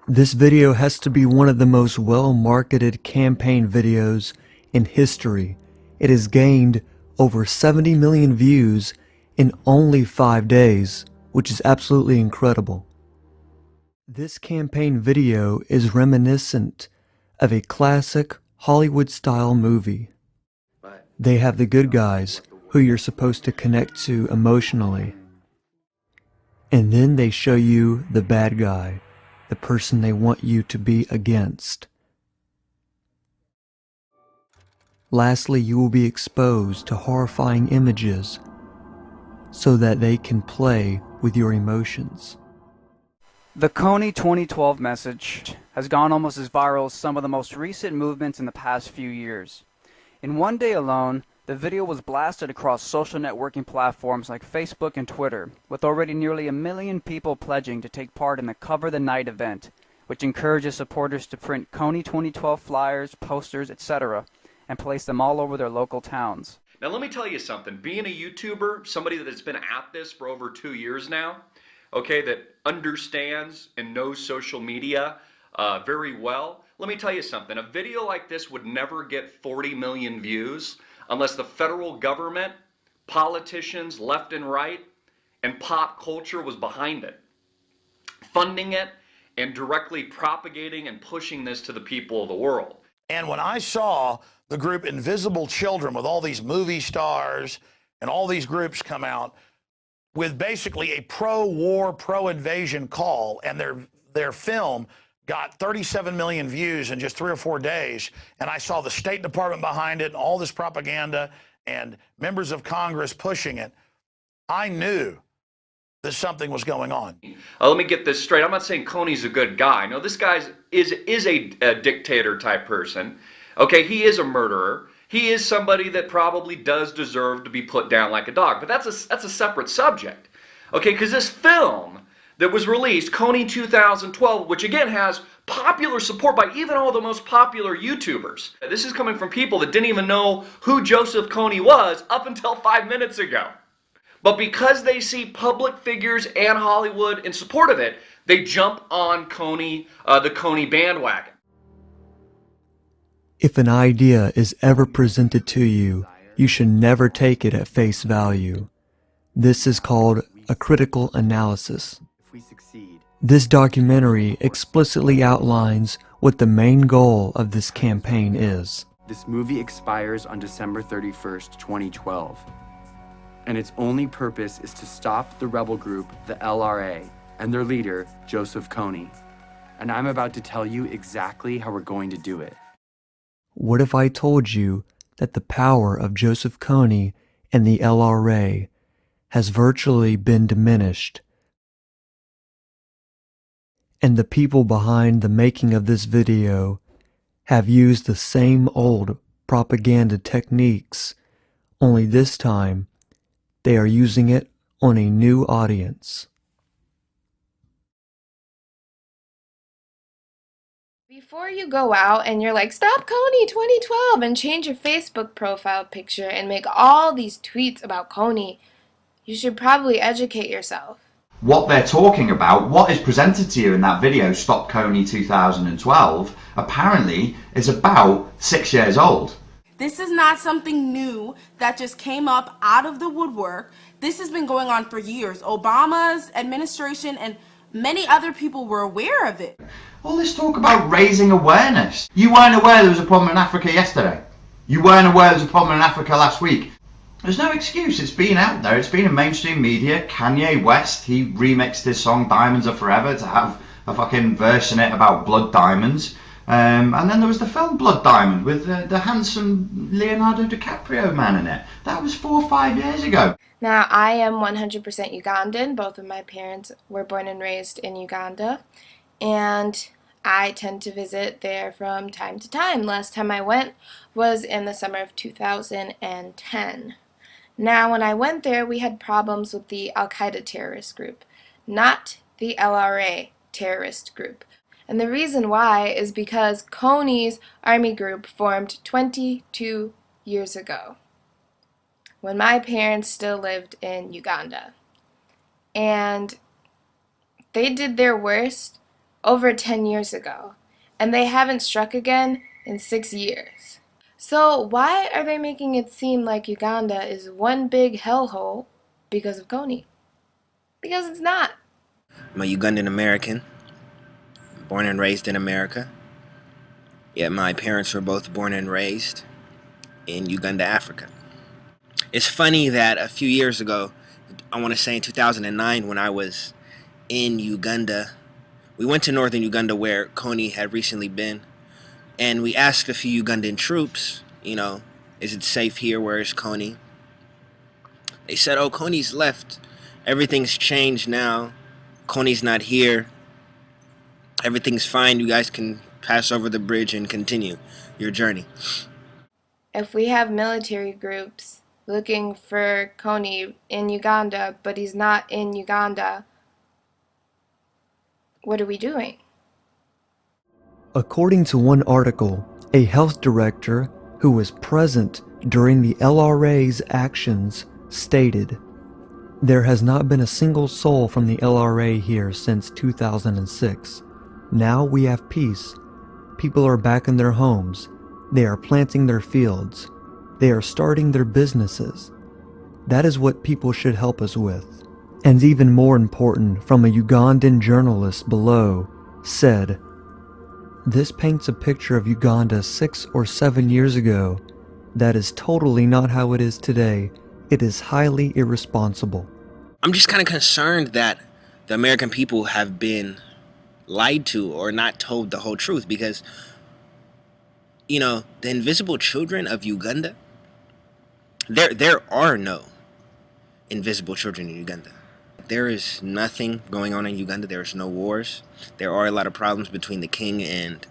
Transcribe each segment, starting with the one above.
This video has to be one of the most well-marketed campaign videos in history. It has gained over 70 million views in only 5 days, which is absolutely incredible. This campaign video is reminiscent of a classic Hollywood-style movie. They have the good guys who you're supposed to connect to emotionally. And then they show you the bad guy, the person they want you to be against. Lastly, you will be exposed to horrifying images so that they can play with your emotions. The Kony 2012 message has gone almost as viral as some of the most recent movements in the past few years. In one day alone, the video was blasted across social networking platforms like Facebook and Twitter, with already nearly 1 million people pledging to take part in the Cover the Night event, which encourages supporters to print Kony 2012 flyers, posters, etc., and place them all over their local towns. Now let me tell you something, being a YouTuber, somebody that has been at this for over 2 years now, okay, that understands and knows social media very well, let me tell you something, a video like this would never get 40 million views unless the federal government, politicians left and right, and pop culture was behind it, funding it and directly propagating and pushing this to the people of the world. And when I saw the group Invisible Children with all these movie stars and all these groups come out with basically a pro-war, pro-invasion call, and their film got 37 million views in just 3 or 4 days, and I saw the State Department behind it and all this propaganda and members of Congress pushing it, I knew that something was going on. Let me get this straight. I'm not saying Kony's a good guy. No, this guy is a dictator type person. Okay, he is a murderer. He is somebody that probably does deserve to be put down like a dog. But that's a separate subject. Okay, because this film that was released, Kony 2012, which again has popular support by even all the most popular YouTubers. This is coming from people that didn't even know who Joseph Kony was up until 5 minutes ago. But because they see public figures and Hollywood in support of it, they jump on Kony, the Kony bandwagon. If an idea is ever presented to you, you should never take it at face value. This is called a critical analysis. This documentary explicitly outlines what the main goal of this campaign is. This movie expires on December 31st, 2012. And its only purpose is to stop the rebel group, the LRA, and their leader, Joseph Kony. And I'm about to tell you exactly how we're going to do it. What if I told you that the power of Joseph Kony and the LRA has virtually been diminished, and the people behind the making of this video have used the same old propaganda techniques, only this time they are using it on a new audience? Before you go out and you're like, stop Kony 2012 and change your Facebook profile picture and make all these tweets about Kony, you should probably educate yourself. What they're talking about, what is presented to you in that video, Stop Kony 2012, apparently is about 6 years old. This is not something new that just came up out of the woodwork. This has been going on for years. Obama's administration and many other people were aware of it. All this talk about raising awareness. You weren't aware there was a problem in Africa yesterday. You weren't aware there was a problem in Africa last week. There's no excuse. It's been out there. It's been in mainstream media. Kanye West, he remixed his song Diamonds Are Forever to have a fucking verse in it about blood diamonds. And then there was the film Blood Diamond with the handsome Leonardo DiCaprio man in it. That was 4 or 5 years ago. Now, I am 100% Ugandan. Both of my parents were born and raised in Uganda, and I tend to visit there from time to time. Last time I went was in the summer of 2010. Now, when I went there, we had problems with the Al-Qaeda terrorist group, not the LRA terrorist group. And the reason why is because Kony's army group formed 22 years ago, when my parents still lived in Uganda. And they did their worst over 10 years ago, and they haven't struck again in 6 years. So why are they making it seem like Uganda is one big hellhole because of Kony? Because it's not. I'm a Ugandan American, born and raised in America. Yet my parents were both born and raised in Uganda, Africa. It's funny that a few years ago, I want to say in 2009, when I was in Uganda, we went to northern Uganda where Kony had recently been, and we asked a few Ugandan troops, is it safe here? Where is Kony? They said, oh, Kony's left. Everything's changed now. Kony's not here. Everything's fine. You guys can pass over the bridge and continue your journey. If we have military groups looking for Kony in Uganda, but he's not in Uganda, what are we doing? According to one article, a health director who was present during the LRA's actions stated, "There has not been a single soul from the LRA here since 2006. Now we have peace. People are back in their homes. They are planting their fields. They are starting their businesses. That is what people should help us with." And even more important, from a Ugandan journalist below, said, "This paints a picture of Uganda 6 or 7 years ago. That is totally not how it is today. It is highly irresponsible." I'm just kind of concerned that the American people have been lied to or not told the whole truth, because, the invisible children of Uganda, there are no invisible children in Uganda. There is nothing going on in Uganda. There is no wars. There are a lot of problems between the king and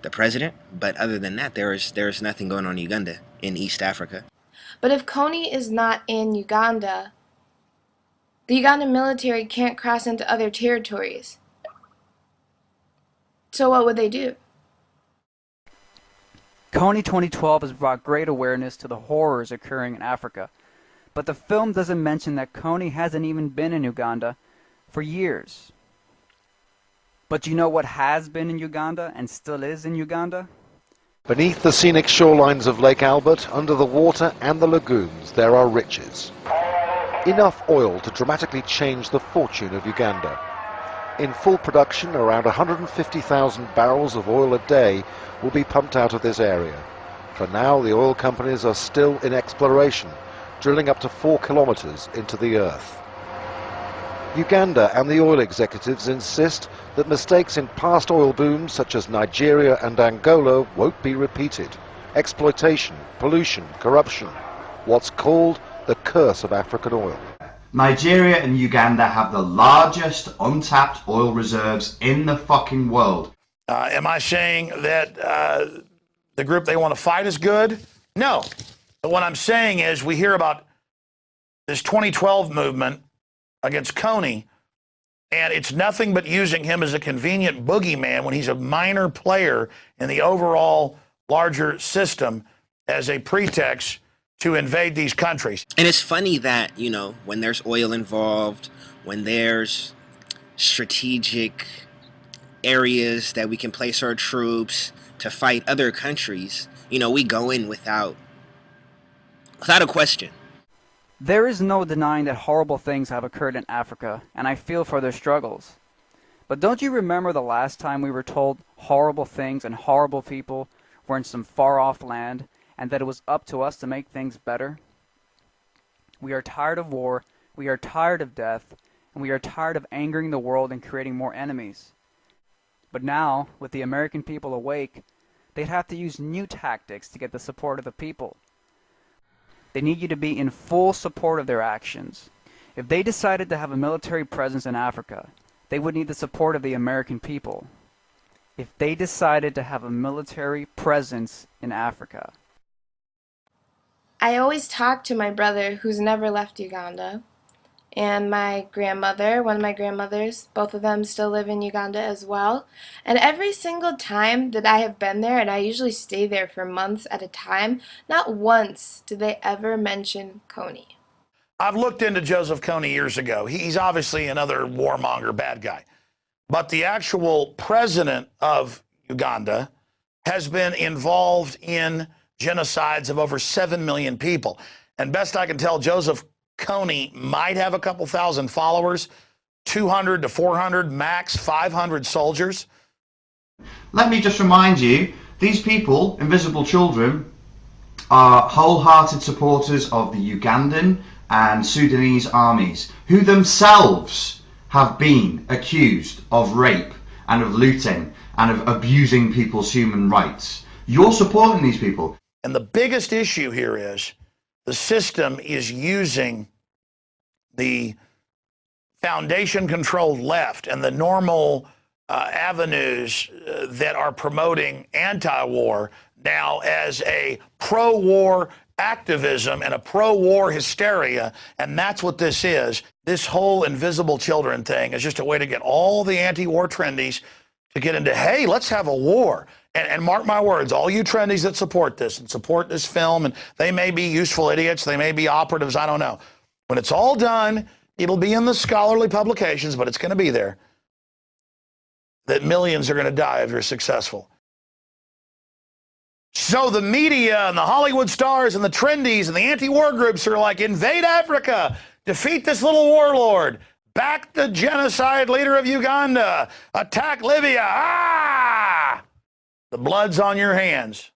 the president, but other than that, there is nothing going on in Uganda, in East Africa. But if Kony is not in Uganda, the Ugandan military can't cross into other territories. So what would they do? Kony 2012 has brought great awareness to the horrors occurring in Africa, but the film doesn't mention that Kony hasn't even been in Uganda for years. But do you know what has been in Uganda and still is in Uganda? Beneath the scenic shorelines of Lake Albert, under the water and the lagoons, there are riches. Enough oil to dramatically change the fortune of Uganda. In full production, around 150,000 barrels of oil a day will be pumped out of this area. For now, the oil companies are still in exploration, drilling up to 4 kilometers into the earth. Uganda and the oil executives insist that mistakes in past oil booms such as Nigeria and Angola won't be repeated. Exploitation, pollution, corruption, what's called the curse of African oil. Nigeria and Uganda have the largest untapped oil reserves in the fucking world. Am I saying that the group they want to fight is good? No. But what I'm saying is we hear about this 2012 movement against Kony, and it's nothing but using him as a convenient boogeyman when he's a minor player in the overall larger system as a pretext to invade these countries. And it's funny that, when there's oil involved, when there's strategic areas that we can place our troops to fight other countries, we go in without a question. There is no denying that horrible things have occurred in Africa, and I feel for their struggles. But don't you remember the last time we were told horrible things and horrible people were in some far-off land, and that it was up to us to make things better? We are tired of war, we are tired of death, and we are tired of angering the world and creating more enemies. But now, with the American people awake, they'd have to use new tactics to get the support of the people. They need you to be in full support of their actions. If they decided to have a military presence in Africa, they would need the support of the American people. If they decided to have a military presence in Africa. I always talk to my brother who's never left Uganda, and my grandmother, one of my grandmothers, both of them still live in Uganda as well. And every single time that I have been there, and I usually stay there for months at a time, not once did they ever mention Kony. I've looked into Joseph Kony years ago. He's obviously another warmonger, bad guy. but the actual president of Uganda has been involved in genocides of over 7 million people. And best I can tell, Joseph Kony might have a couple thousand followers, 200 to 400, max 500 soldiers. Let me just remind you, these people, invisible children, are wholehearted supporters of the Ugandan and Sudanese armies, who themselves have been accused of rape and of looting and of abusing people's human rights. You're supporting these people. And the biggest issue here is the system is using the foundation-controlled left and the normal avenues that are promoting anti-war now as a pro-war activism and a pro-war hysteria, and that's what this is. This whole invisible children thing is just a way to get all the anti-war trendies to get into, hey, let's have a war. And mark my words, all you trendies that support this and support this film, and they may be useful idiots, they may be operatives, I don't know. When it's all done, it'll be in the scholarly publications, but it's going to be there, that millions are going to die if you're successful. So the media and the Hollywood stars and the trendies and the anti-war groups are like, invade Africa, defeat this little warlord, back the genocide leader of Uganda, attack Libya. Ah! The blood's on your hands.